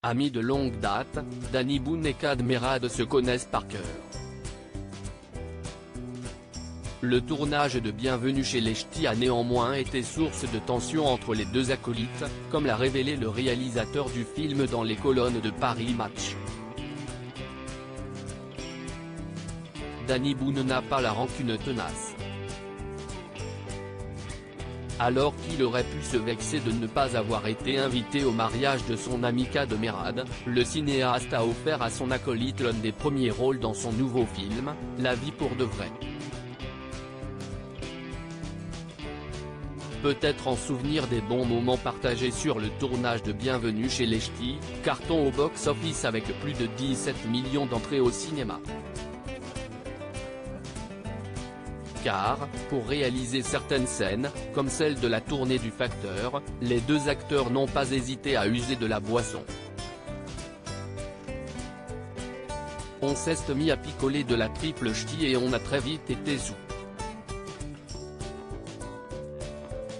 Amis de longue date, Danny Boone et Kad Merad se connaissent par cœur. Le tournage de Bienvenue chez les Ch'tis a néanmoins été source de tensions entre les deux acolytes, comme l'a révélé le réalisateur du film dans les colonnes de Paris Match. Danny Boone n'a pas la rancune tenace. Alors qu'il aurait pu se vexer de ne pas avoir été invité au mariage de son ami Kad Merad, le cinéaste a offert à son acolyte l'un des premiers rôles dans son nouveau film, La vie pour de vrai. Peut-être en souvenir des bons moments partagés sur le tournage de Bienvenue chez les Ch'tis, carton au box-office avec plus de 17 millions d'entrées au cinéma. Car, pour réaliser certaines scènes, comme celle de la tournée du Facteur, les deux acteurs n'ont pas hésité à user de la boisson. On s'est mis à picoler de la triple ch'ti et on a très vite été sous.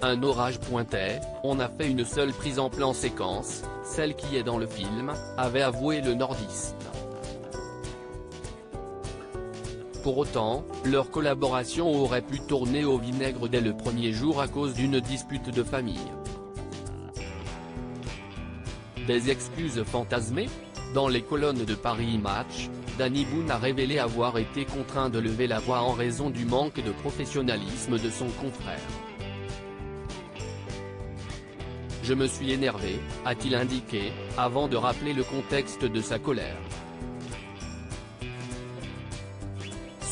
Un orage pointait, on a fait une seule prise en plan séquence, celle qui est dans le film, avait avoué le nordiste. Pour autant, leur collaboration aurait pu tourner au vinaigre dès le premier jour à cause d'une dispute de famille. Des excuses fantasmées ? Dans les colonnes de Paris Match, Danny Boone a révélé avoir été contraint de lever la voix en raison du manque de professionnalisme de son confrère. Je me suis énervé, a-t-il indiqué, avant de rappeler le contexte de sa colère.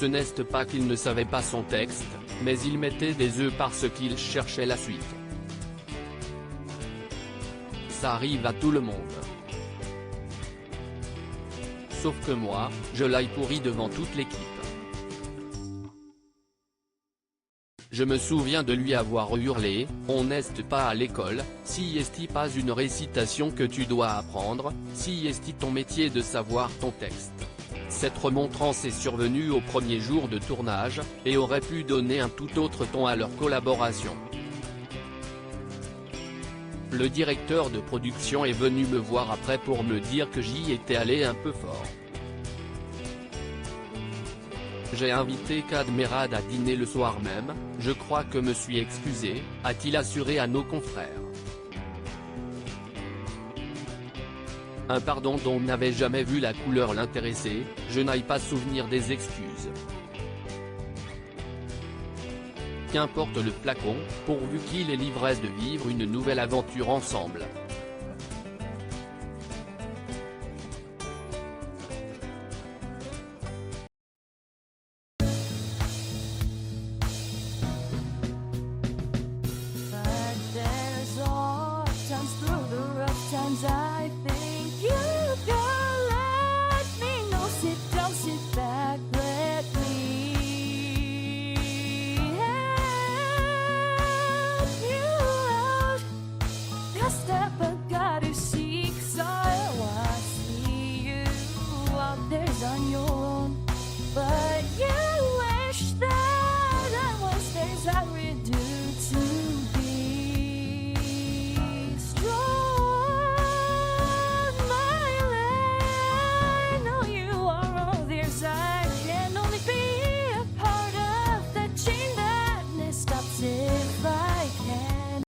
Ce n'est pas qu'il ne savait pas son texte, mais il mettait des œufs parce qu'il cherchait la suite. Ça arrive à tout le monde. Sauf que moi, je l'aille pourri devant toute l'équipe. Je me souviens de lui avoir hurlé, on n'est pas à l'école, si est pas une récitation que tu dois apprendre, si est ton métier de savoir ton texte. Cette remontrance est survenue au premier jour de tournage, et aurait pu donner un tout autre ton à leur collaboration. Le directeur de production est venu me voir après pour me dire que j'y étais allé un peu fort. J'ai invité Kad Merad à dîner le soir même, je crois que me suis excusé, a-t-il assuré à nos confrères. Un pardon dont n'avait jamais vu la couleur l'intéresser, je n'aille pas souvenir des excuses. Qu'importe le flacon, pourvu qu'il ait l'ivresse de vivre une nouvelle aventure ensemble.